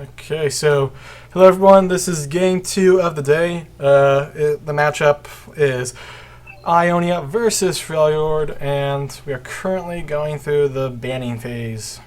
Okay, so hello everyone. This is game two of the day. The matchup is Ionia versus Freljord, and we are currently going through the banning phase.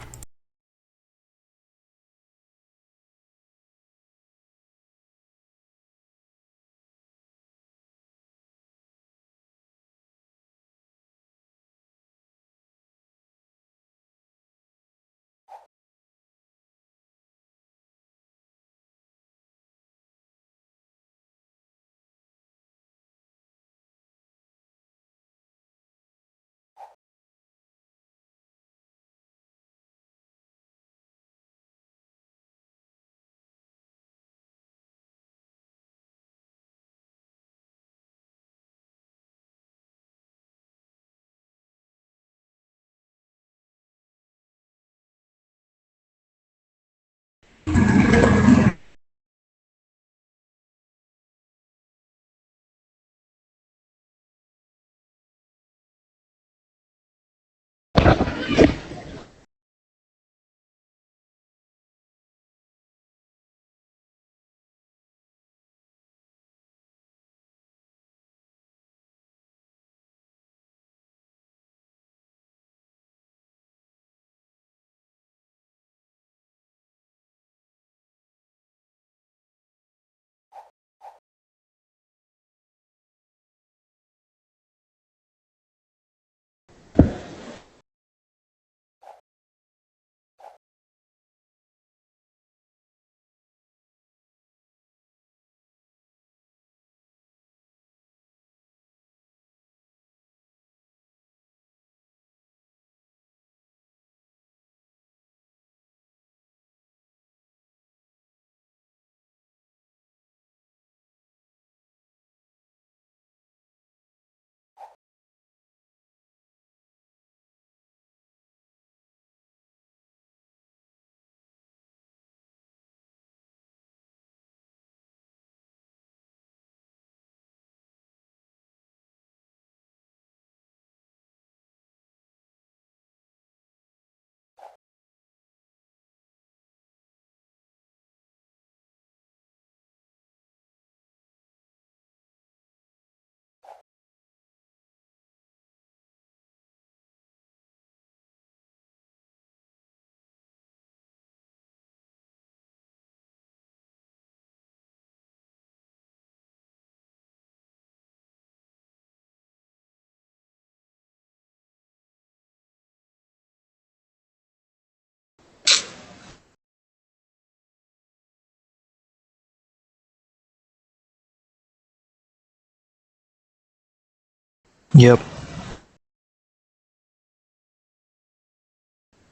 Yep,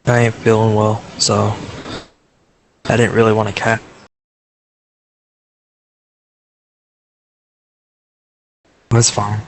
I ain't feeling well, so I didn't really want to cat. That's fine.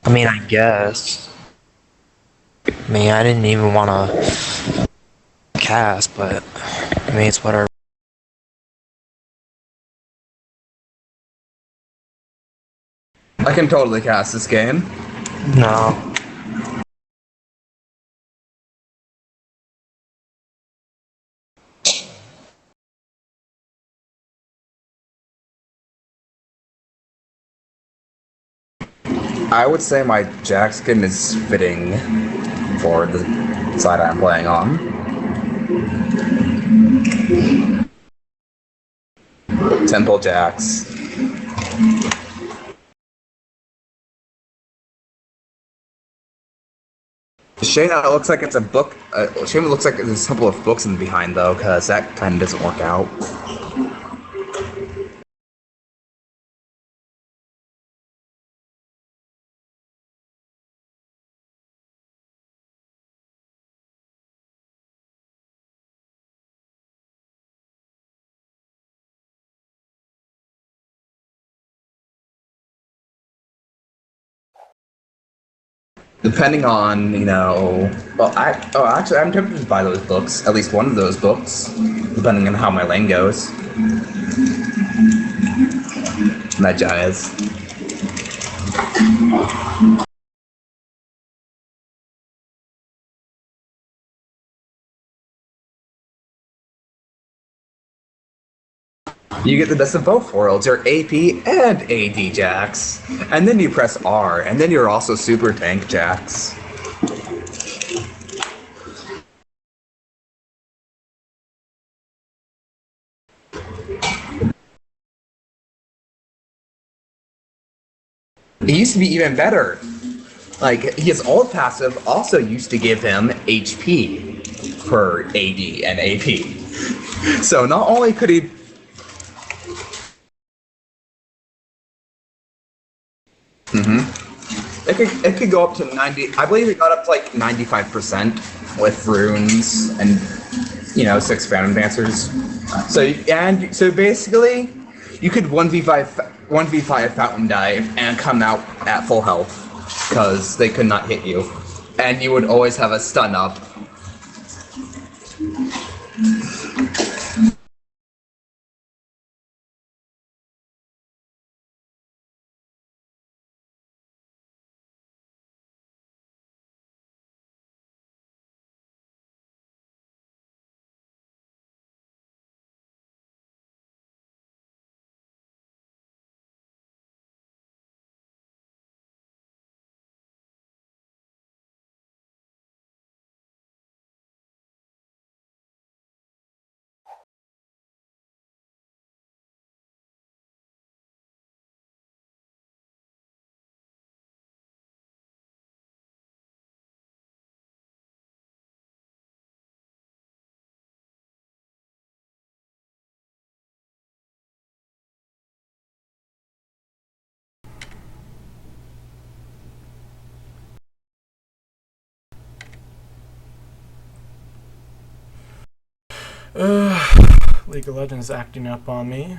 I mean, I guess. I mean, I didn't even want to cast, but I mean, it's whatever. I can totally cast this game. No. I would say my Jack skin is fitting for the side I'm playing on. Temple Jacks. Shane, it looks like it's a book. Shane, it looks like there's a couple of books in behind though, because that kind of doesn't work out. Depending on, actually, I'm tempted to buy those books, at least one of those books, depending on how my lane goes. That jazz. You get the best of both worlds, your AP and AD Jacks. And then you press R, and then you're also Super Tank Jacks. It used to be even better. Like, his ult passive also used to give him HP per AD and AP. So not only could he... It could go up to 90. I believe it got up to like 95% with runes and 6 Phantom Dancers. So basically, you could 1v5 Fountain Dive and come out at full health because they could not hit you, and you would always have a stun up. League of Legends acting up on me.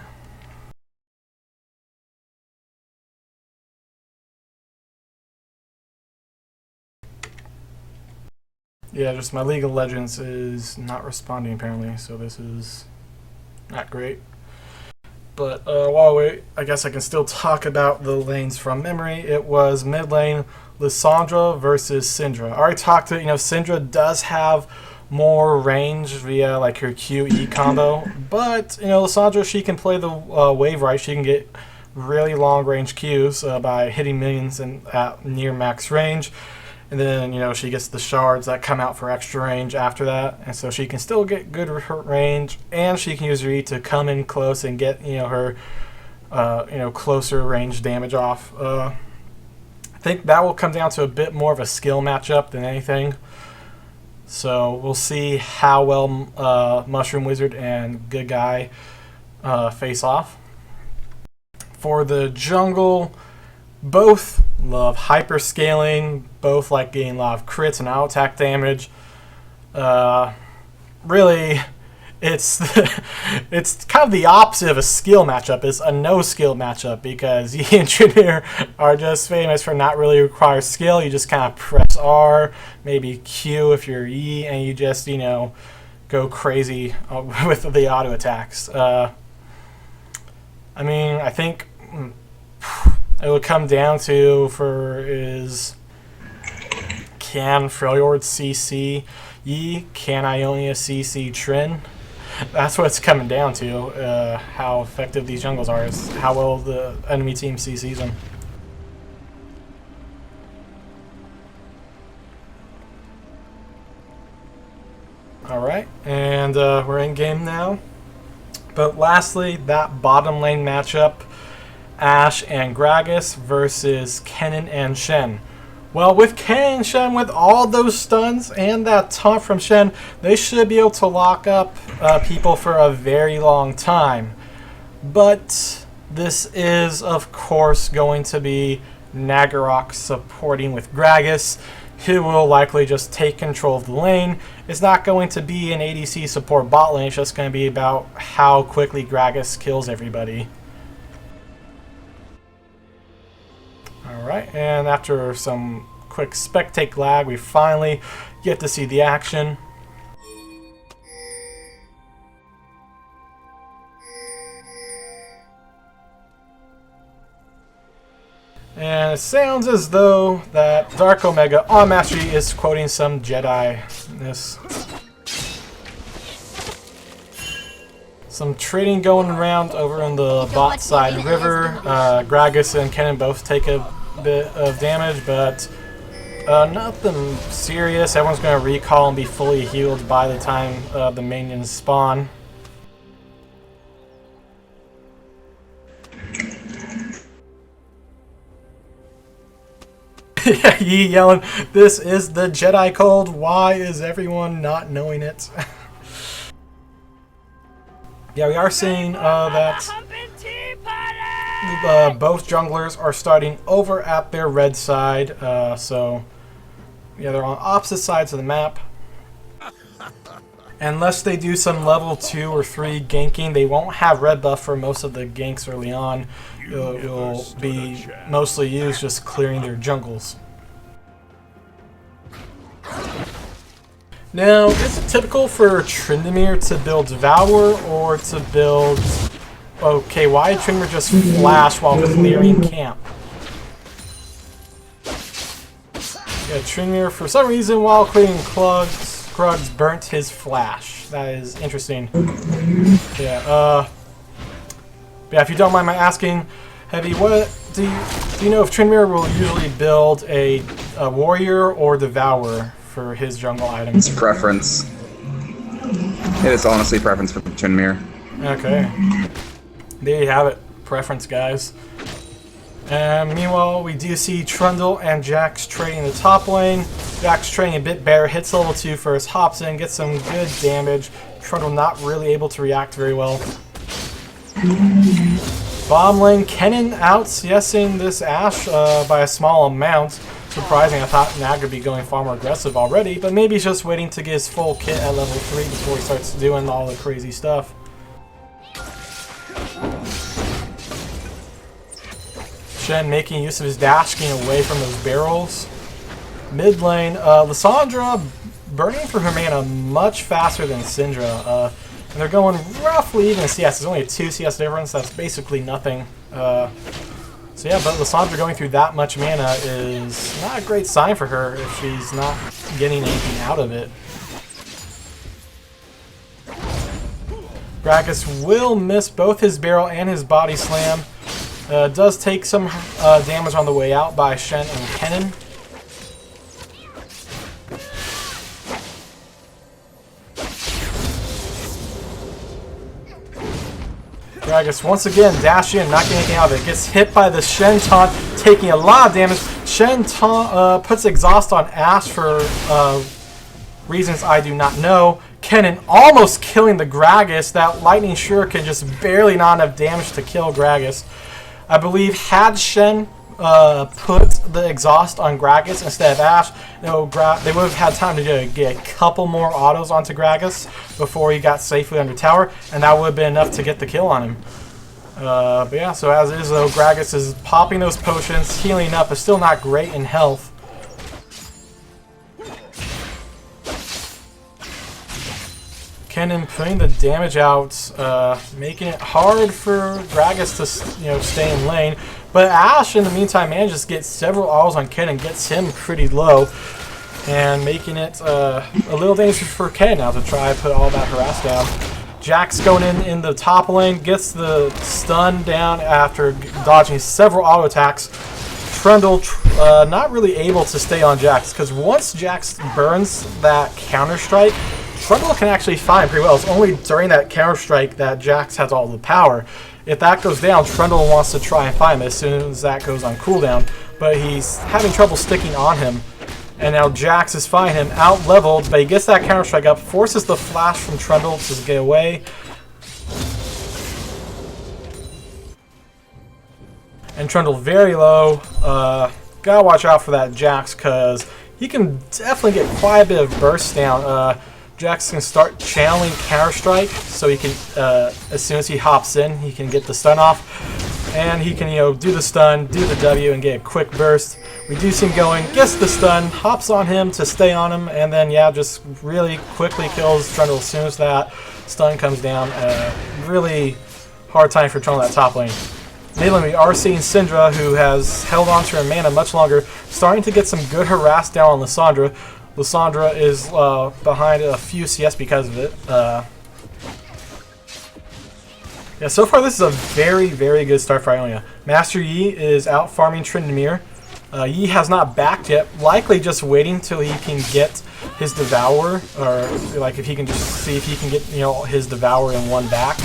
Yeah, just my League of Legends is not responding apparently, so this is not great. But while we wait, I guess I can still talk about the lanes from memory. It was mid lane Lissandra versus Syndra. I already talked to Syndra does have more range via like her QE combo, but Lissandra, she can play the wave right. She can get really long range Qs by hitting minions at near max range, and then she gets the shards that come out for extra range after that, and so she can still get good range, and she can use her E to come in close and get her closer range damage off. I think that will come down to a bit more of a skill matchup than anything. So we'll see how well Mushroom Wizard and Good Guy face off. For the jungle, both love hyper scaling, both like getting a lot of crits and auto attack damage. Really, it's it's kind of the opposite of a skill matchup. It's a no skill matchup because Yi and Trinmere are just famous for not really require skill. You just kind of press R, maybe Q if you're Yi, and you just, you know, go crazy with the auto attacks. I mean, I think it would come down to can Freljord CC Yi? Can Ionia CC Trin? That's what it's coming down to. How effective these jungles are is how well the enemy team CCs them. Alright, and we're in game now. But lastly, that bottom lane matchup, Ashe and Gragas versus Kennen and Shen. Well, with Kennen and Shen, with all those stuns and that taunt from Shen, they should be able to lock up people for a very long time. But this is, of course, going to be Naggarok supporting with Gragas, who will likely just take control of the lane. It's not going to be an ADC support bot lane, it's just going to be about how quickly Gragas kills everybody. Alright, and after some quick spectate lag, we finally get to see the action. And it sounds as though that Dark Omega on Mastery is quoting some Jedi-ness. Some trading going around over in the bot side river. Gragas and Kennen both take a bit of damage, but nothing serious. Everyone's going to recall and be fully healed by the time the minions spawn. Yeah, Yi yelling, "This is the Jedi Code. Why is everyone not knowing it?" Yeah, we are seeing that both junglers are starting over at their red side. So, yeah, they're on opposite sides of the map. Unless they do some level 2 or 3 ganking, they won't have red buff for most of the ganks early on. It'll be mostly used just clearing their jungles. Now, is it typical for Tryndamere to build Devour or to build... Okay, why did Tryndamere just flash while clearing camp? Yeah, Tryndamere, for some reason, while clearing Krugs burnt his flash. That is interesting. Yeah, if you don't mind my asking, Heavy, what do you know if Tryndamere will usually build a warrior or Devour for his jungle items? It's preference. It is honestly preference for Tryndamere. Okay. There you have it. Preference, guys. And meanwhile, we do see Trundle and Jax trading the top lane. Jax trading a bit better, hits level 2 first, hops in, gets some good damage. Trundle not really able to react very well. Bottom lane, Kennen out-CSing this Ashe by a small amount. Surprising, I thought Nag would be going far more aggressive already, but maybe he's just waiting to get his full kit at level 3 before he starts doing all the crazy stuff. Shen making use of his dash, getting away from those barrels. Mid lane, Lissandra burning through her mana much faster than Syndra. And they're going roughly even CS. There's only a 2 CS difference. That's basically nothing. So yeah, but Lissandra going through that much mana is not a great sign for her if she's not getting anything out of it. Gragas will miss both his barrel and his body slam. Does take some damage on the way out by Shen and Kennen. Gragas once again dashing and not getting anything out of it. Gets hit by the Shen taunt, taking a lot of damage. Shen puts exhaust on Ashe for reasons I do not know. Kennen almost killing the Gragas. That lightning shuriken just barely not enough damage to kill Gragas. I believe had Shen put the exhaust on Gragas instead of Ashe, they would have had time to get a couple more autos onto Gragas before he got safely under tower, and that would have been enough to get the kill on him. But yeah, so as it is though, Gragas is popping those potions, healing up, but still not great in health. Kennen putting the damage out, making it hard for Gragas to stay in lane. But Ashe, in the meantime, manages to get several autos on Kennen, gets him pretty low, and making it a little dangerous for Kennen now to try to put all that harass down. Jax going in the top lane, gets the stun down after dodging several auto attacks. Trundle not really able to stay on Jax, because once Jax burns that counter strike, Trundle can actually find pretty well. It's only during that counter strike that Jax has all the power. If that goes down, Trundle wants to try and find him as soon as that goes on cooldown, but he's having trouble sticking on him. And now Jax is finding him, out-leveled, but he gets that counter strike up, forces the flash from Trundle to get away. And Trundle very low. Gotta watch out for that Jax, because he can definitely get quite a bit of burst down. Jax can start channeling Counter-Strike, so he can, as soon as he hops in, he can get the stun off. And he can, do the stun, do the W, and get a quick burst. Reduce him going, gets the stun, hops on him to stay on him, and then, yeah, just really quickly kills Trundle as soon as that stun comes down. Really hard time for Trundle at top lane. Mid lane, we are seeing Syndra, who has held on to her mana much longer, starting to get some good harass down on Lissandra. Lissandra is behind a few CS because of it. Yeah, so far this is a very, very good start for Ionia. Master Yi is out farming Tryndamere. Yi has not backed yet, likely just waiting till he can get his Devour, or like if he can just see if he can get his Devour in one back.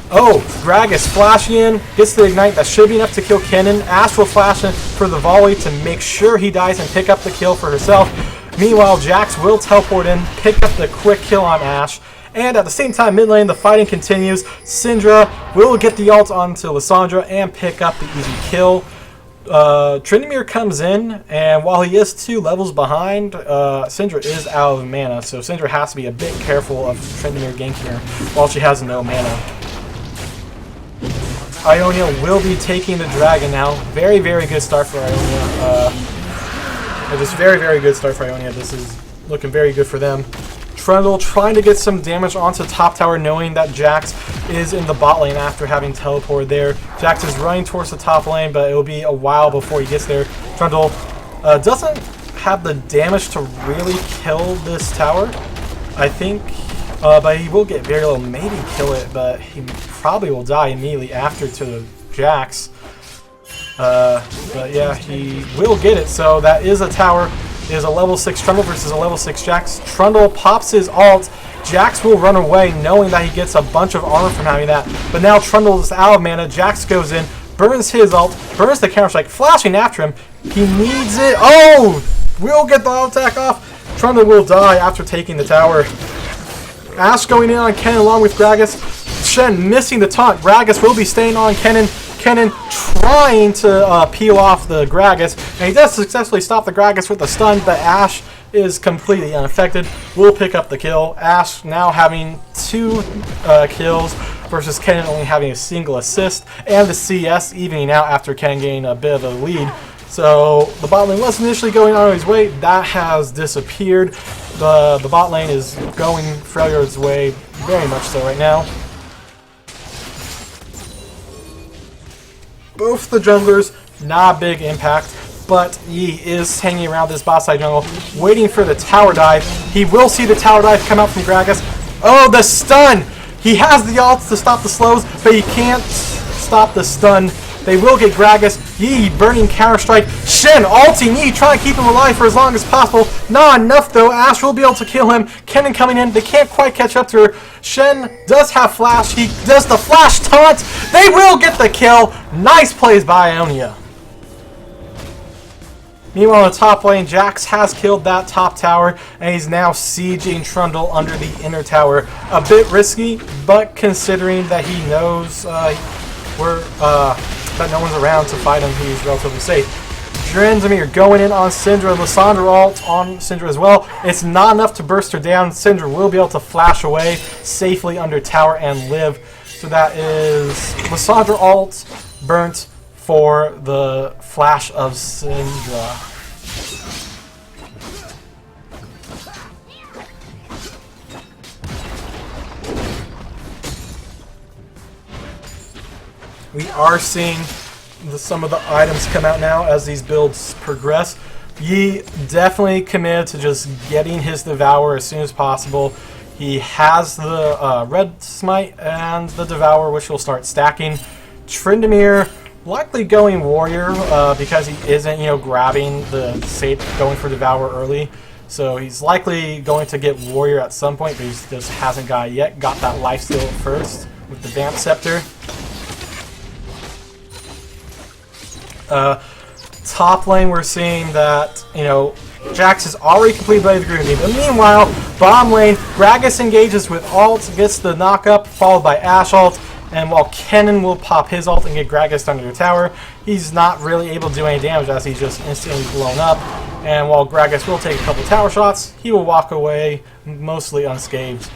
Oh, Gragas flashing in, gets the ignite, that should be enough to kill Kennen. Ashe will flash in for the volley to make sure he dies and pick up the kill for herself. Meanwhile, Jax will teleport in, pick up the quick kill on Ashe, and at the same time, mid lane, the fighting continues. Syndra will get the ult onto Lissandra and pick up the easy kill. Tryndamere comes in, and while he is 2 levels behind, Syndra is out of mana, so Syndra has to be a bit careful of Tryndamere ganking her while she has no mana. Ionia will be taking the dragon now. Very, very good start for Ionia. Just very, very good start for Ionia. This is looking very good for them. Trundle trying to get some damage onto top tower, knowing that Jax is in the bot lane after having teleported there. Jax is running towards the top lane, but it will be a while before he gets there. Trundle doesn't have the damage to really kill this tower, I think. But he will get very low, maybe kill it, but he probably will die immediately after to Jax. But yeah, he will get it, so that is a tower. It is a level 6 Trundle versus a level 6 Jax. Trundle pops his ult. Jax will run away, knowing that he gets a bunch of armor from having that. But now Trundle is out of mana. Jax goes in, burns his ult, burns the counter strike, flashing after him. He needs it. Oh! Will get the ult attack off. Trundle will die after taking the tower. Ashe going in on Kennen along with Gragas. Shen missing the taunt. Gragas will be staying on Kennen. Kennen trying to peel off the Gragas, and he does successfully stop the Gragas with a stun, but Ashe is completely unaffected. Will pick up the kill. Ashe now having 2 kills versus Kennen only having a single assist, and the CS evening out after Kennen getting a bit of a lead. So the bot lane was initially going on his way. That has disappeared. The bot lane is going Freljord's way very much so right now. Both the junglers, not a big impact, but Yi is hanging around this bot side jungle, waiting for the tower dive. He will see the tower dive come out from Gragas. Oh, the stun! He has the ults to stop the slows, but he can't stop the stun. They will get Gragas. Yi burning counter-strike. Shen ulting Yi, trying to keep him alive for as long as possible. Not enough though. Ashe will be able to kill him. Kennen coming in. They can't quite catch up to her. Shen does have flash. He does the flash taunt. They will get the kill. Nice plays by Ionia. Meanwhile, in the top lane, Jax has killed that top tower, and he's now sieging Trundle under the inner tower. A bit risky, but considering that he knows that no one's around to fight him, he's relatively safe. Drenzimir going in on Syndra. Lissandra ult on Syndra as well. It's not enough to burst her down. Syndra will be able to flash away safely under tower and live. So that is Lissandra ult burnt for the flash of Syndra. We are seeing some of the items come out now as these builds progress. Yi definitely committed to just getting his Devour as soon as possible. He has the Red Smite and the Devour, which will start stacking. Tryndamere likely going Warrior because he isn't, grabbing the Sate, going for Devour early. So he's likely going to get Warrior at some point, but he just hasn't got it yet. Got that lifesteal first with the Vamp Scepter. Top lane, we're seeing that, Jax has already completed Blade of the Groovy. But meanwhile, bottom lane, Gragas engages with ult, gets the knock-up, followed by Ashe ult. And while Kennen will pop his ult and get Gragas under the tower, he's not really able to do any damage as he's just instantly blown up. And while Gragas will take a couple tower shots, he will walk away mostly unscathed.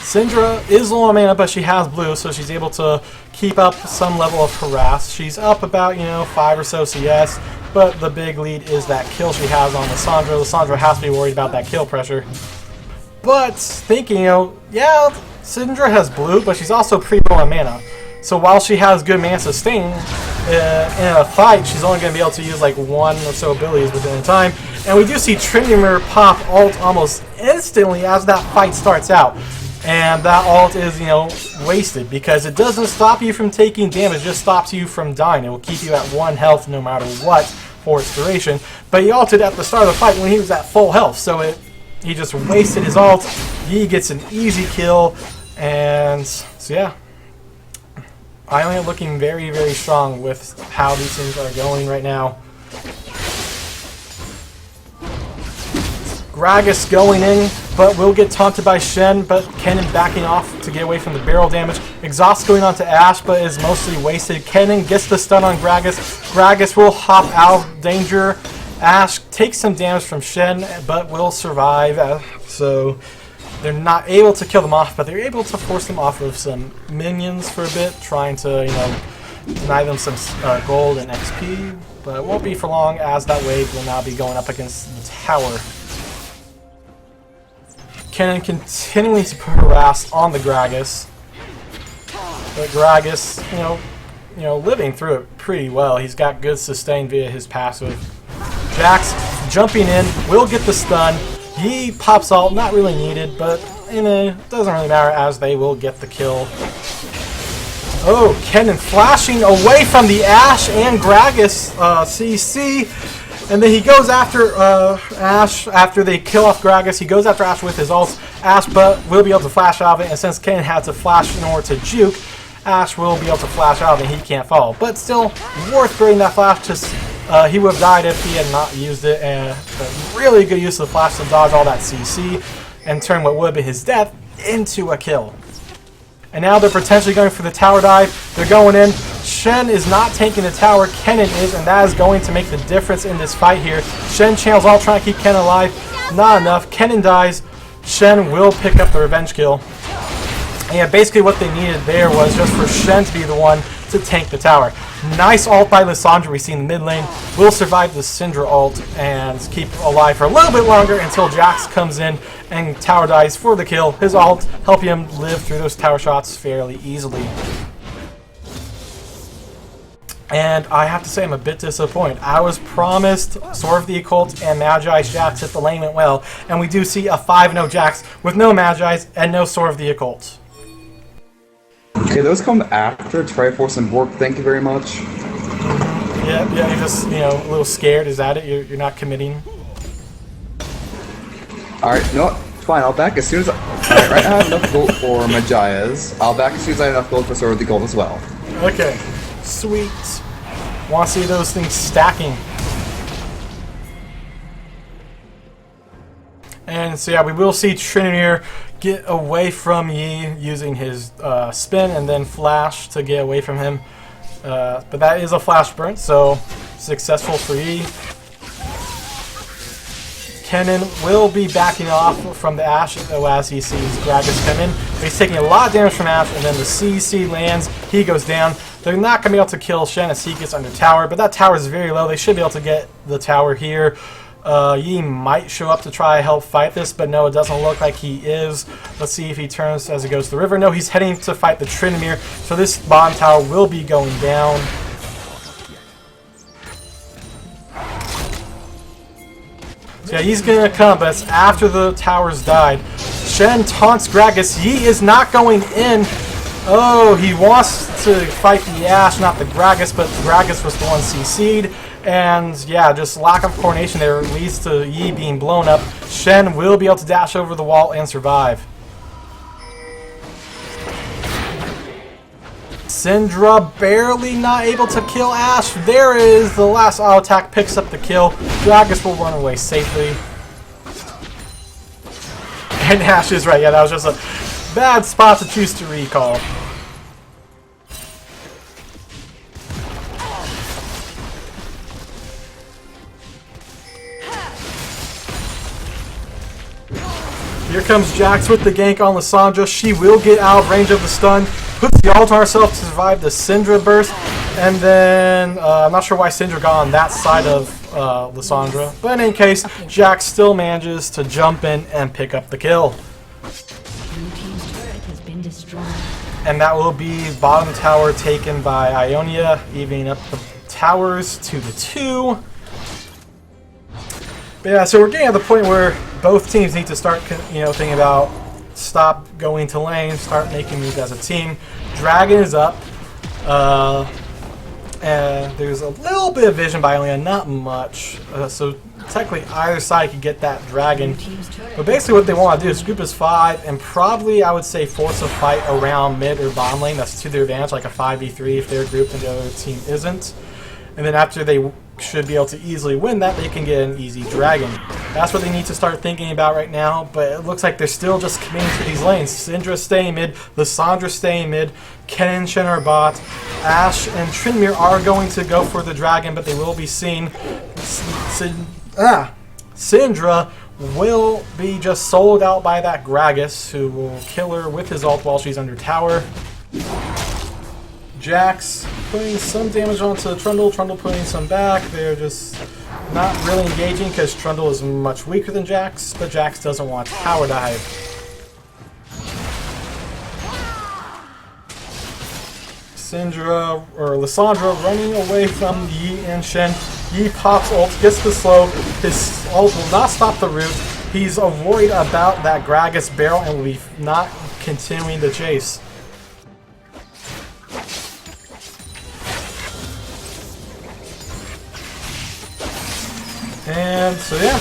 Syndra is low on mana, but she has blue, so she's able to keep up some level of harass. She's up about, 5 or so CS, but the big lead is that kill she has on Lissandra. Lissandra has to be worried about that kill pressure. But thinking, yeah, Syndra has blue, but she's also pretty low on mana. So while she has good mana sustain, in a fight, she's only going to be able to use like 1 or so abilities within a time. And we do see Tryndamere pop ult almost instantly as that fight starts out. And that ult is, wasted because it doesn't stop you from taking damage, it just stops you from dying. It will keep you at 1 health no matter what for its duration. But he ulted at the start of the fight when he was at full health, so he just wasted his ult. He gets an easy kill, and so yeah. Ionia looking very, very strong with how these things are going right now. Gragas going in, but will get taunted by Shen, but Kennen backing off to get away from the barrel damage. Exhaust going on to Ashe, but is mostly wasted. Kennen gets the stun on Gragas. Gragas will hop out of danger. Ashe takes some damage from Shen, but will survive. So they're not able to kill them off, but they're able to force them off of some minions for a bit, trying to, deny them some gold and XP. But it won't be for long, as that wave will now be going up against the tower. Kennen continuing to put harass on the Gragas. But Gragas, living through it pretty well. He's got good sustain via his passive. Jax jumping in, will get the stun. He pops ult, not really needed, but it doesn't really matter as they will get the kill. Oh, Kennen flashing away from the Ashe and Gragas CC. And then he goes after Ashe after they kill off Gragas. He goes after Ashe with his ult. Ashe but will be able to flash out of it. And since Kennen had to flash in order to juke, Ashe will be able to flash out of it and he can't follow. But still, worth bringing that flash. Just he would have died if he had not used it. And really good use of the flash to dodge all that CC and turn what would have been his death into a kill. And now they're potentially going for the tower dive. They're going in. Shen is not taking the tower. Kennen is, and that is going to make the difference in this fight here. Shen channels all trying to keep Kennen alive. Not enough. Kennen dies. Shen will pick up the revenge kill. And yeah, basically what they needed there was just for Shen to be the one to tank the tower. Nice ult by Lissandra we see in the mid lane. Will survive the Syndra ult and keep alive for a little bit longer until Jax comes in and tower dies for the kill. His ult help him live through those tower shots fairly easily. And I have to say I'm a bit disappointed. I was promised Sword of the Occult and Magi's Jax if the lane went well. And we do see a 5-0 Jax with no Magi's and no Sword of the Occult. Okay, those come after Triforce and Bork, thank you very much. Yeah, you're just, a little scared. Is that it? You're not committing? Alright, no, fine, I'll back as soon as right now I have enough gold for Magi's. I'll back as soon as I have enough gold for Sword of the Gold as well. Okay, sweet. Want to see those things stacking. And so yeah, we will see Tryndamere get away from Yi using his spin and then flash to get away from him. But that is a flash burn, so successful for Yi. Kennen will be backing off from the Ashe as he sees Gragas come in. He's taking a lot of damage from Ashe, and then the CC lands. He goes down. They're not going to be able to kill Shen as he gets under tower, but that tower is very low. They should be able to get the tower here. Yi might show up to try to help fight this, but no, it doesn't look like he is. Let's see if he turns as he goes to the river. No, he's heading to fight the Tryndamere, so this bottom tower will be going down. So yeah, he's going to come, but it's after the towers died. Shen taunts Gragas. Yi is not going in. Oh, he wants to fight the Ashe, not the Gragas, but Gragas was the one CC'd. And yeah, just lack of coordination there leads to Yi being blown up. Shen will be able to dash over the wall and survive. Syndra barely not able to kill Ashe. There is the last auto attack, picks up the kill. Gragas will run away safely. And Ashe is right. Yeah, that was just a bad spot to choose to recall. Here comes Jax with the gank on Lissandra. She will get out of range of the stun. Puts the ult on herself to survive the Syndra burst. And then, I'm not sure why Syndra got on that side of Lissandra. But in any case, Jax still manages to jump in and pick up the kill. And that will be bottom tower taken by Ionia, evening up the towers to the 2. But yeah, so we're getting at the point where both teams need to start, thinking about stop going to lane, start making moves as a team. Dragon is up, and there's a little bit of vision by Ionia, not much. So technically either side could get that dragon. But basically what they want to do is group as 5 and probably, I would say, force a fight around mid or bottom lane. That's to their advantage, like a 5v3 if they're grouped and the other team isn't. And then after they should be able to easily win that, they can get an easy dragon. That's what they need to start thinking about right now, but it looks like they're still just committing to these lanes. Syndra staying mid, Lissandra staying mid, Kennen and Shen are bot, Ashe and Tryndamere are going to go for the dragon, but they will be seen. Syndra will be just sold out by that Gragas, who will kill her with his ult while she's under tower. Jax putting some damage onto Trundle, Trundle putting some back. They're just not really engaging because Trundle is much weaker than Jax, but Jax doesn't want tower dive. Syndra, or Lissandra, running away from Yi and Shen. Yi pops ult, gets the slow. His ult will not stop the root. He's worried about that Gragas barrel and will be not continuing the chase. And so yeah,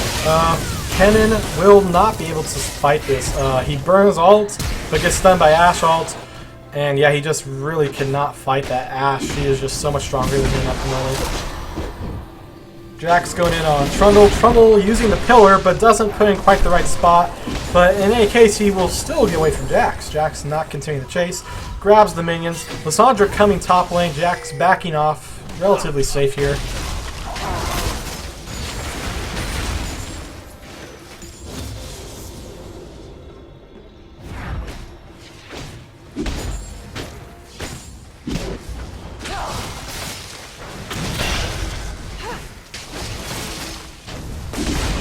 Kennen will not be able to fight this. He burns ult, but gets stunned by Ashe ult. And yeah, he just really cannot fight that Ashe. She is just so much stronger than him at the moment. Jax going in on Trundle. Trundle using the pillar, but doesn't put in quite the right spot. But in any case, he will still get away from Jax. Jax not continuing the chase. Grabs the minions. Lissandra coming top lane. Jax backing off. Relatively safe here.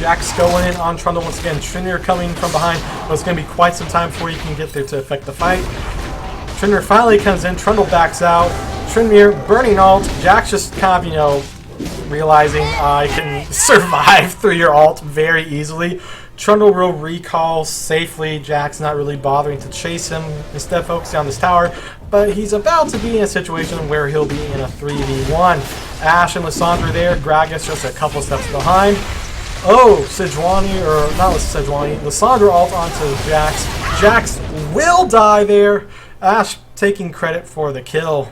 Jax going in on Trundle once again. Tryndamere coming from behind, but it's going to be quite some time before you can get there to affect the fight. Tryndamere finally comes in. Trundle backs out. Tryndamere burning ult. Jax just kind of, realizing I can survive through your ult very easily. Trundle will recall safely. Jax not really bothering to chase him, instead focusing on this tower. But he's about to be in a situation where he'll be in a 3v1. Ashe and Lissandra there. Gragas just a couple steps behind. Oh, Sejuani, or not Sejuani, Lissandra ult onto Jax. Jax will die there. Ashe taking credit for the kill.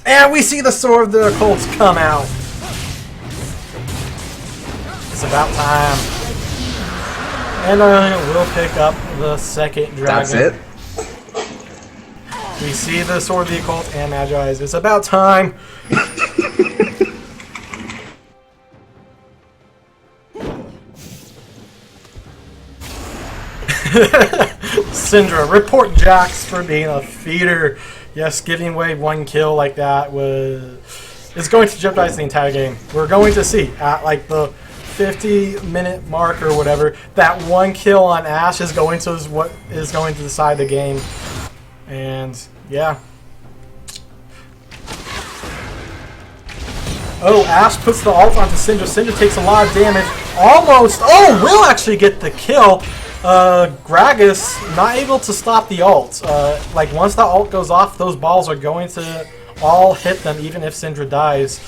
And we see the Sword of the Occults come out. It's about time. And Ionia will pick up the second dragon. That's it. We see the Sword of the Occult and Magi's. It's about time. Syndra, report Jax for being a feeder. Yes, giving away one kill like that is going to jeopardize the entire game. We're going to see at like the 50-minute mark or whatever, that one kill on Ashe is going to what is going to decide the game. And yeah. Oh, Ashe puts the ult onto Syndra. Syndra takes a lot of damage. Almost. Oh, will actually get the kill. Gragas not able to stop the ult. Like once the ult goes off, those balls are going to all hit them, even if Syndra dies.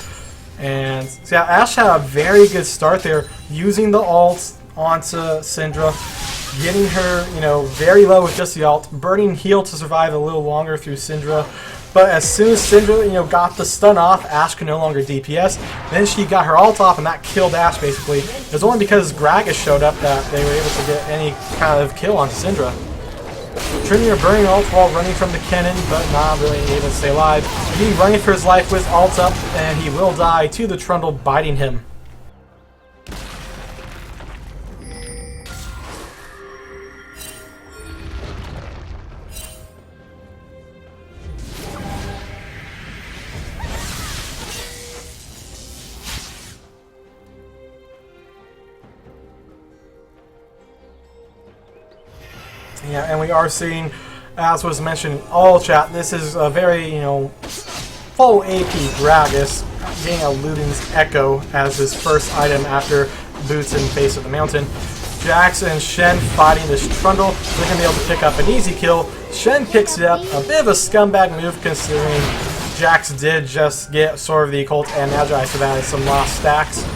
And so yeah, Ashe had a very good start there, using the ult onto Syndra, getting her, you know, very low with just the ult, burning heal to survive a little longer through Syndra. But as soon as Syndra, you know, got the stun off, Ashe could no longer DPS. Then she got her ult off, and that killed Ashe basically. It was only because Gragas showed up that they were able to get any kind of kill onto Syndra. Trinity burning ult while running from the cannon, but not really able to stay alive. He running for his life with ult up, and he will die to the Trundle biting him. Yeah, and we are seeing, as was mentioned in all chat, this is a very, you know, full AP Gragas, getting a Luden's Echo as his first item after Boots in Face of the Mountain. Jax and Shen fighting this Trundle. They're going to be able to pick up an easy kill. Shen picks it up, a bit of a scumbag move considering Jax did just get Sword of the Occult and Magi, so that is some lost stacks.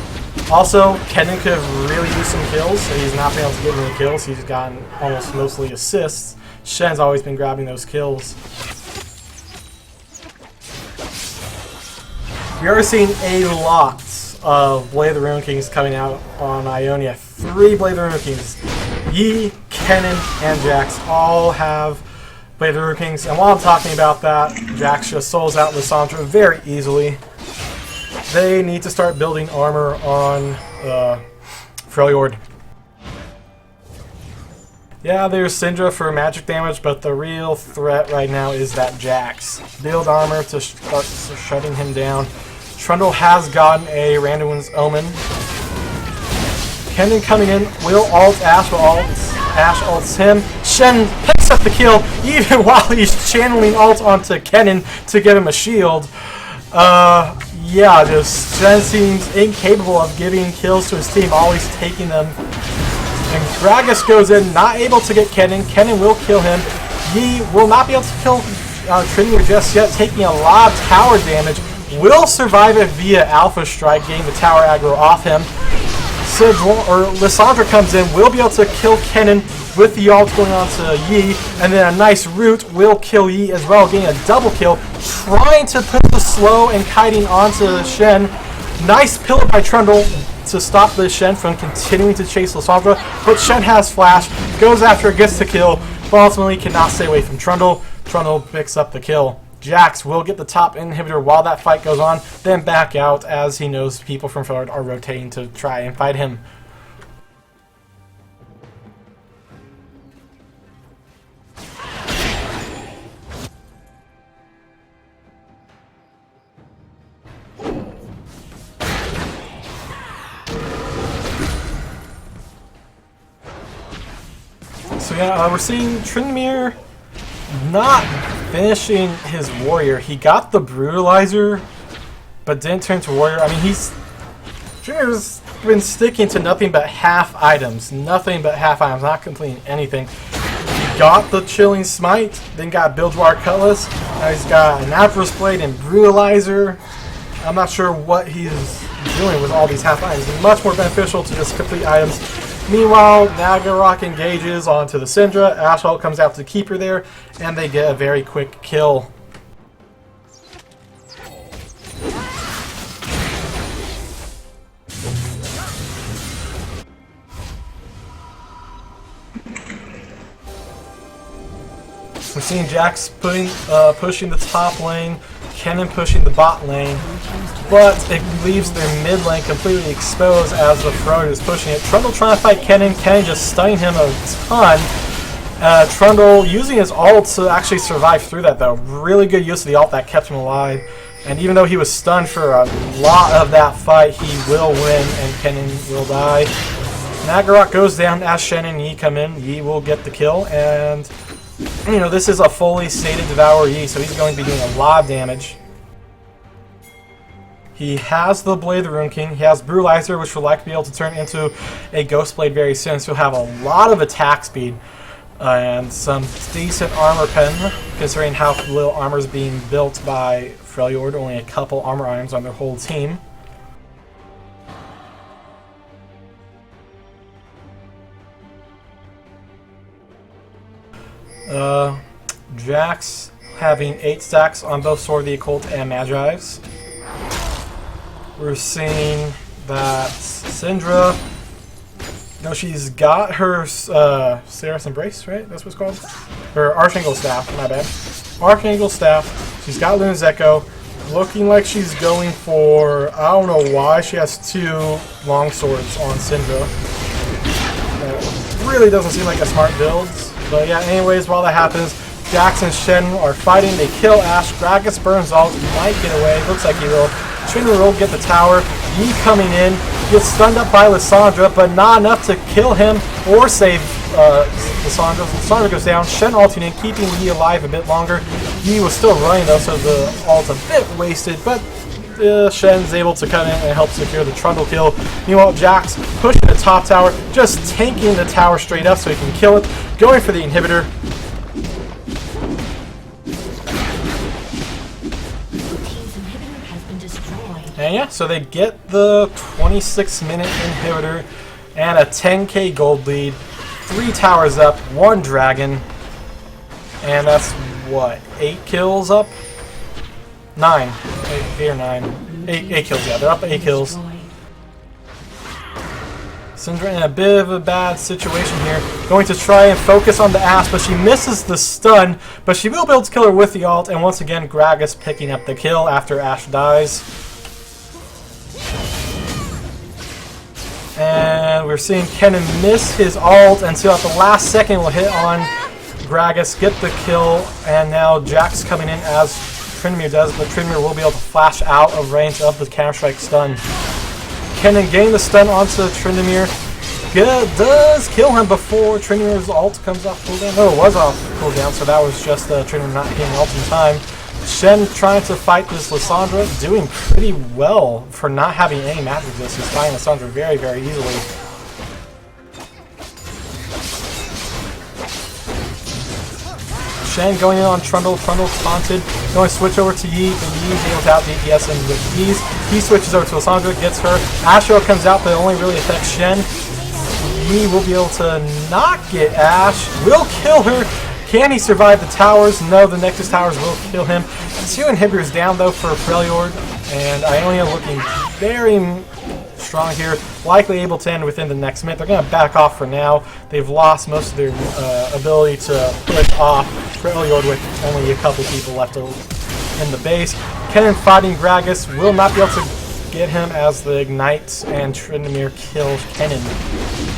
Also, Kennen could have really used some kills, so he's not been able to get any kills. He's gotten almost mostly assists. Shen's always been grabbing those kills. We are seeing a lot of Blade of the Ruin Kings coming out on Ionia. 3 Blade of the Ruin Kings. Yi, Kennen, and Jax all have Blade of the Ruin Kings. And while I'm talking about that, Jax just souls out Lissandra very easily. They need to start building armor on Freljord. Yeah, there's Syndra for magic damage, but the real threat right now is that Jax. Build armor to start shutting him down. Trundle has gotten a Random Wounds Omen. Kennen coming in, will ult Ashe, but Ashe ults him. Shen picks up the kill, even while he's channeling ult onto Kennen to get him a shield. Yeah, just Shen seems incapable of giving kills to his team, always taking them. And Gragas goes in, not able to get Kennen. Kennen will kill him. He will not be able to kill Trinity just yet, taking a lot of tower damage. Will survive it via Alpha Strike, getting the tower aggro off him. Lissandra comes in, will be able to kill Kennen with the ult going on to Yi, and then a nice root will kill Yi as well, getting a double kill, trying to put the slow and kiting onto Shen. Nice pillar by Trundle to stop the Shen from continuing to chase Lissandra, but Shen has flash, goes after, gets the kill, but ultimately cannot stay away from Trundle. Trundle picks up the kill. Jax will get the top inhibitor while that fight goes on, then back out as he knows people from Freljord are rotating to try and fight him. So yeah, we're seeing Tryndamere not finishing his warrior. He got the brutalizer, but didn't turn to warrior. I mean, Tryndamere's been sticking to nothing but half items. Nothing but half items, not completing anything. He got the Chilling Smite, then got Bilgewater Cutlass. Now he's got an Avarice Blade and brutalizer. I'm not sure what he's doing with all these half items. It's much more beneficial to just complete items. Meanwhile, Naggarok engages onto the Syndra. Ashe ult comes out to keep her there, and they get a very quick kill. We're seeing Jax pushing the top lane, Kennen pushing the bot lane, but it leaves their mid lane completely exposed as the Freljord is pushing it. Trundle trying to fight Kennen, Kennen just stunning him a ton. Trundle using his ult to actually survive through that though. Really good use of the ult that kept him alive. And even though he was stunned for a lot of that fight, he will win and Kennen will die. Nagorok goes down as Shen and Yi come in. Yi will get the kill, and you know, this is a fully sated Devour Yi, so he's going to be doing a lot of damage. He has the Blade of the Rune King. He has Brutalizer, which will likely be able to turn into a Ghost Blade very soon, so he'll have a lot of attack speed and some decent armor pen, considering how little armor is being built by Freljord. Only a couple armor items on their whole team. Jax having 8 stacks on both Sword of the Occult and Magi's. We're seeing that Syndra, no, she's got her Seraph's Embrace, right? That's what it's called? Her Archangel Staff, my bad. Archangel Staff. She's got Luna's Echo. Looking like she's going for, I don't know why, she has 2 long swords on Syndra. That really doesn't seem like a smart build. But yeah, anyways, while that happens, Jax and Shen are fighting. They kill Ashe. Gragas burns ult. He might get away. Looks like he will. Trinity will get the tower. Yi coming in. Gets stunned up by Lissandra, but not enough to kill him or save Lissandra. Lissandra goes down. Shen ulting in, keeping Yi alive a bit longer. Yi was still running though, so the ult's a bit wasted, but Shen's able to come in and help secure the Trundle kill. Meanwhile, Jax pushing the top tower, just tanking the tower straight up so he can kill it. Going for the inhibitor. And yeah, so they get the 26-minute inhibitor and a 10k gold lead. 3 towers up, 1 dragon. And that's what, 8 kills up? 9. 8 or 9. 8 kills, yeah, they're up 8 kills. Syndra in a bit of a bad situation here. Going to try and focus on the Ashe, but she misses the stun. But she will be able to kill her with the ult. And once again, Gragas picking up the kill after Ashe dies. And we're seeing Kennen miss his ult until at the last second will hit on Gragas, get the kill. And now Jax coming in as Tryndamere does, but Tryndamere will be able to flash out of range of the Counter-Strike stun. Kennen getting the stun onto Tryndamere. Does kill him before Tryndamere's ult comes off cooldown. No, it was off cooldown, so that was just Tryndamere not hitting ult in time. Shen trying to fight this Lissandra, doing pretty well for not having any magic resistance. He's fighting Lissandra very, very easily. Shen going in on Trundle. Trundle's taunted. Going to switch over to Yi, but Yi's able to out DPS him with ease. He switches over to Lissandra, gets her. Ashe comes out, but it only really affects Shen. Yi will be able to not get Ashe. Will kill her. Can he survive the towers? No, the Nexus towers will kill him. 2 inhibitors down though for Freljord, and Ionia looking very strong here. Likely able to end within the next minute. They're going to back off for now. They've lost most of their ability to push off Freljord with only a couple people left in the base. Kennen fighting Gragas. Will not be able to get him as the Ignite and Tryndamere kills Kennen.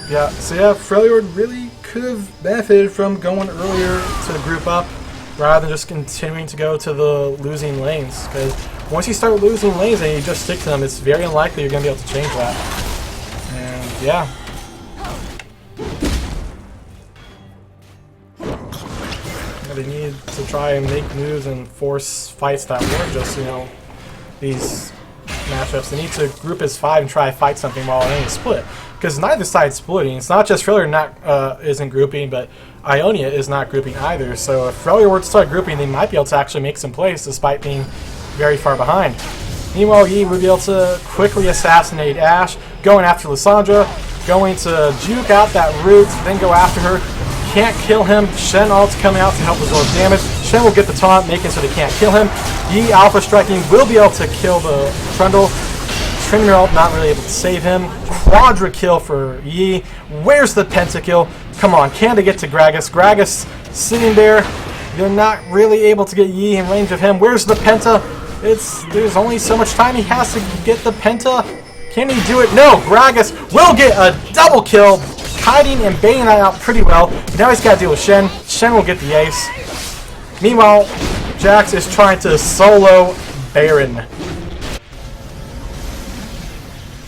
Yeah, so yeah, Freljord really could have benefited from going earlier to group up rather than just continuing to go to the losing lanes. Because once you start losing lanes and you just stick to them, it's very unlikely you're going to be able to change that. And yeah. They need to try and make moves and force fights that weren't just, you know, these matchups. They need to group as 5 and try to fight something while Ionia is split. Because neither side's splitting. It's not just Freljord isn't grouping, but Ionia is not grouping either. So if Freljord were to start grouping, they might be able to actually make some plays despite being very far behind. Meanwhile, Yi would be able to quickly assassinate Ashe, going after Lissandra, going to juke out that root, then go after her. Can't kill him. Shen ult's coming out to help absorb damage. Shen will get the taunt, making so they can't kill him. Yi alpha striking will be able to kill the Trundle. Trinity ult not really able to save him. Quadra kill for Yi. Where's the pentakill? Come on, can they get to Gragas? Gragas sitting there. They're not really able to get Yi in range of him. Where's the penta? There's only so much time he has to get the penta. Can he do it? No, Gragas will get a double kill, hiding and baiting that out pretty well. Now he's got to deal with Shen. Shen will get the ace. Meanwhile, Jax is trying to solo Baron.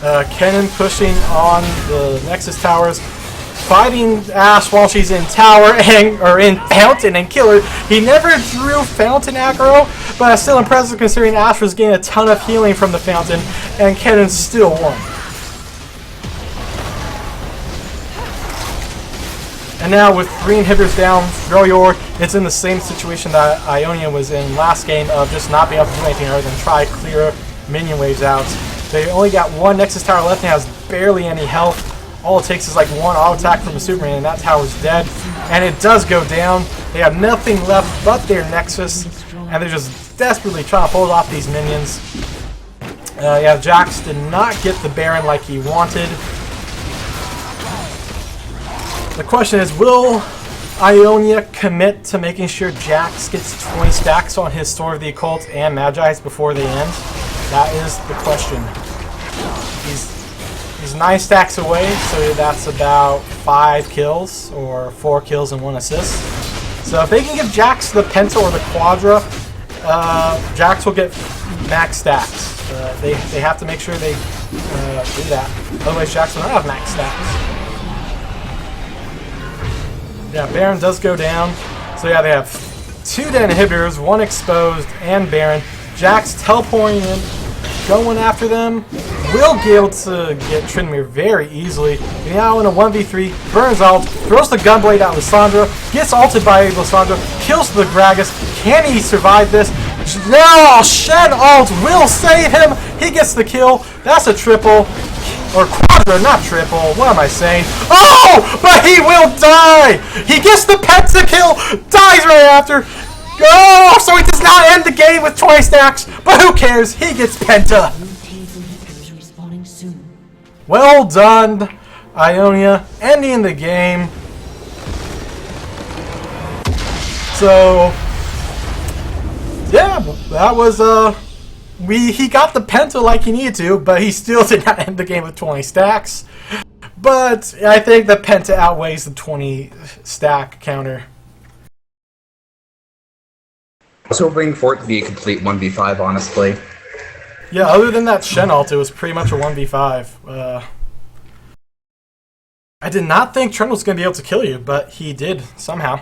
Kennen pushing on the Nexus towers, fighting Ashe while she's in tower or in Fountain and kill her. He never drew Fountain aggro, but it's still impressive considering Ashe was getting a ton of healing from the Fountain, and Kennen still won. And now with 3 inhibitors down, Freljord is in the same situation that Ionia was in last game of just not being able to do anything other than try clear minion waves out. They only got 1 Nexus tower left and has barely any health. All it takes is like 1 auto attack from a Superman and that tower's dead. And it does go down. They have nothing left but their Nexus, and they're just desperately trying to hold off these minions. Yeah, Jax did not get the Baron like he wanted. The question is, will Ionia commit to making sure Jax gets 20 stacks on his Sword of the Occult and Magi's before they end? That is the question. He's 9 stacks away, so that's about 5 kills, or 4 kills and 1 assist. So if they can give Jax the Penta or the Quadra, Jax will get max stacks. They have to make sure they do that. Otherwise, Jax will not have max stacks. Yeah, Baron does go down. So yeah, they have 2 dead inhibitors, 1 exposed, and Baron. Jax teleporting in, going after them. Will be able to get Tryndamere very easily. Now in a 1v3, burns ult, throws the gunblade at Lissandra, gets ulted by Lissandra, kills the Gragas. Can he survive this? No! Shen ult will save him! He gets the kill. That's a triple. Or quadra, not triple. What am I saying? Oh! But he will die! He gets the pentakill! Dies right after! Oh! So he does not end the game with 20 stacks! But who cares? He gets penta! Well done, Ionia, ending the game. So, yeah, that was, he got the penta like he needed to, but he still did not end the game with 20 stacks. But I think the penta outweighs the 20 stack counter. I was hoping for it to be a complete 1v5, honestly. Yeah, other than that Shen ult, it was pretty much a 1v5. I did not think Trent was going to be able to kill you, but he did, somehow.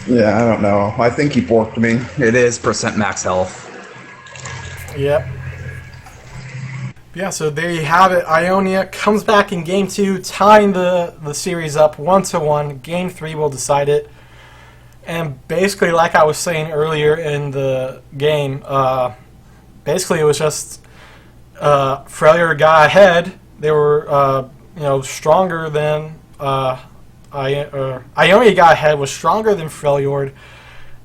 Yeah, I don't know. I think he borked me. It is percent max health. Yep. Yeah, so there you have it. Ionia comes back in Game 2, tying the series up 1-1. Game 3 will decide it. And basically, like I was saying earlier in the game, basically it was just Freljord got ahead. They were stronger than Ionia got ahead, was stronger than Freljord,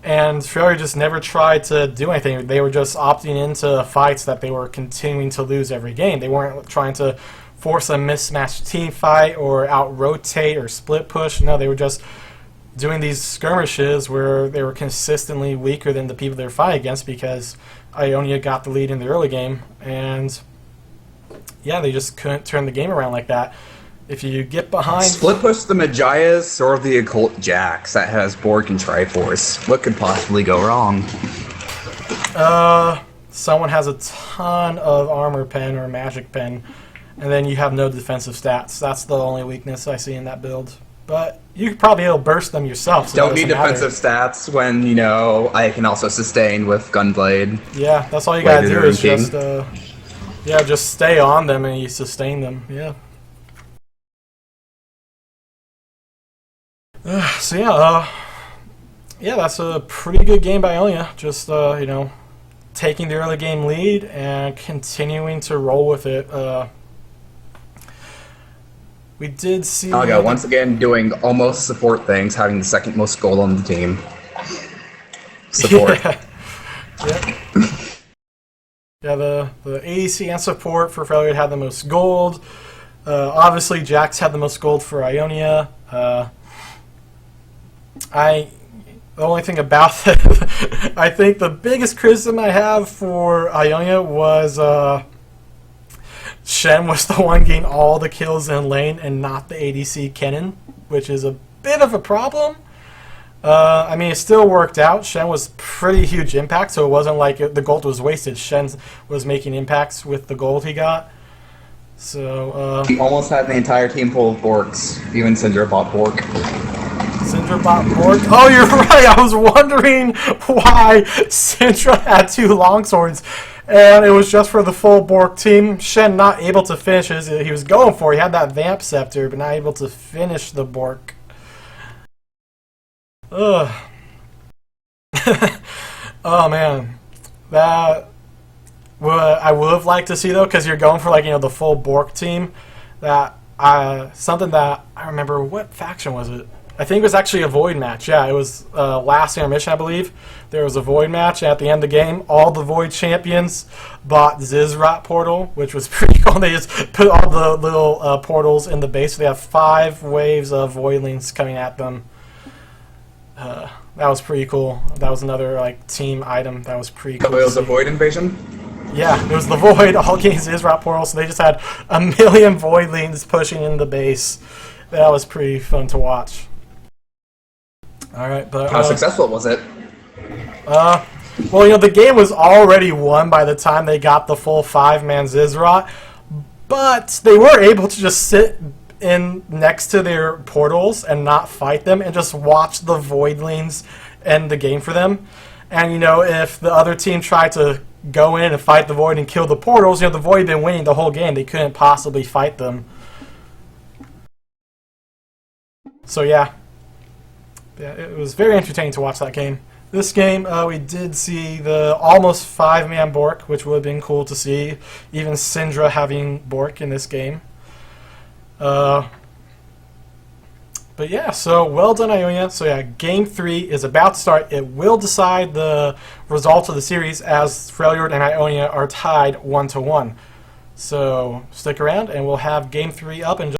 and Freljord just never tried to do anything. They were just opting into fights that they were continuing to lose every game. They weren't trying to force a mismatched team fight or out-rotate or split push. No, they were just doing these skirmishes where they were consistently weaker than the people they were fighting against because Ionia got the lead in the early game, and yeah, they just couldn't turn the game around like that. If you get behind... Split push the Magias or the Occult Jax that has Borg and Triforce. What could possibly go wrong? Someone has a ton of armor pen or magic pen, and then you have no defensive stats. That's the only weakness I see in that build. But you could probably be able to burst them yourself. So don't need defensive stats when, you know, I can also sustain with Gunblade. Yeah, that's all you gotta do is just, just stay on them and you sustain them. Yeah. So yeah, that's a pretty good game by Ionia. Just you know, taking the early game lead and continuing to roll with it. We did see Aga once again doing almost support things, having the second most gold on the team. Support. Yeah, the ADC and support for Freljord had the most gold. Obviously, Jax had the most gold for Ionia. The only thing about that, I think the biggest criticism I have for Ionia was Shen was the one getting all the kills in lane and not the ADC Kennen, which is a bit of a problem. I mean, it still worked out. Shen was pretty huge impact, so it wasn't like the gold was wasted. Shen was making impacts with the gold he got. So he almost had the entire team full of Borks. Even Syndra bought Bork. Syndra bought Bork. Oh, you're right. I was wondering why Syndra had 2 longswords, and it was just for the full Bork team. Shen not able to finish his. He was going for. He had that Vamp Scepter, but not able to finish the Bork. Ugh. Oh man, that. What I would have liked to see though, because you're going for like, you know, the full Bork team. That something that I remember. What faction was it? I think it was actually a Void match. Yeah, it was last Intermission, I believe. There was a Void match, and at the end of the game, all the Void champions bought Zizrat portal, which was pretty cool. They just put all the little portals in the base. So they have 5 waves of Voidlings coming at them. That was pretty cool. That was another like team item that was pretty cool. So it was a Void invasion? Yeah, it was the Void all against Zizrat portal, so they just had a million Voidlings pushing in the base. That was pretty fun to watch. Alright, but how successful was it? Well, you know, the game was already won by the time they got the full 5-man Zizrat, but they were able to just sit in next to their portals and not fight them and just watch the Voidlings end the game for them. And, you know, if the other team tried to go in and fight the Void and kill the portals, you know, the Void had been winning the whole game. They couldn't possibly fight them. So, yeah. Yeah, it was very entertaining to watch that game. This game, we did see the almost 5-man Bork, which would have been cool to see. Even Syndra having Bork in this game. But yeah, so well done, Ionia. So yeah, Game 3 is about to start. It will decide the result of the series as Freljord and Ionia are tied 1-1. So stick around, and we'll have Game 3 up in just